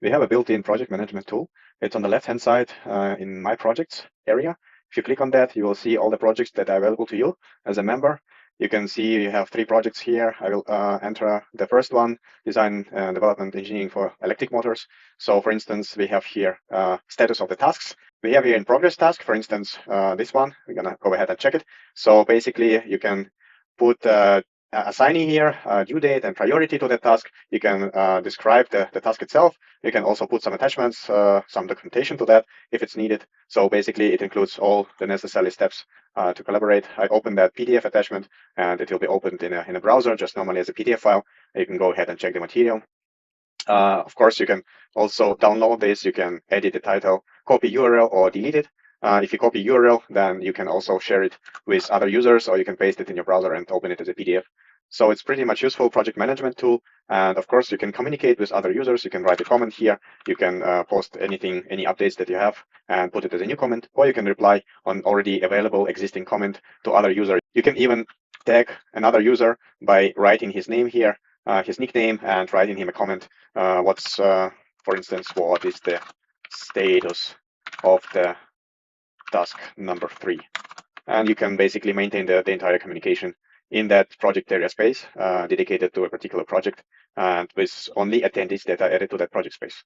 we have a built-in project management tool. It's on the left-hand side in My Projects area. If you click on that, you will see all the projects that are available to you as a member. You can see you have 3 projects here. I will enter the first one, design and development engineering for electric motors. So for instance, we have here status of the tasks. We have here in progress task, for instance, this one. We're gonna go ahead and check it. So basically you can put assigning here due date and priority to the task. You can describe the task itself. You can also put some attachments, some documentation to that if it's needed. So basically it includes all the necessary steps to collaborate. I opened that PDF attachment and it will be opened in a browser just normally as a PDF file. You can go ahead and check the material. Of course, you can also download this. You can edit the title, copy URL or delete it. If you copy URL, then you can also share it with other users, or you can paste it in your browser and open it as a PDF. So it's pretty much useful project management tool. And of course, you can communicate with other users. You can write a comment here. You can post anything, any updates that you have and put it as a new comment, or you can reply on already available existing comment to other users. You can even tag another user by writing his name here, his nickname, and writing him a comment. For instance, what is the status of the task number 3? And you can basically maintain the entire communication in that project area space dedicated to a particular project and with only attendees that are added to that project space.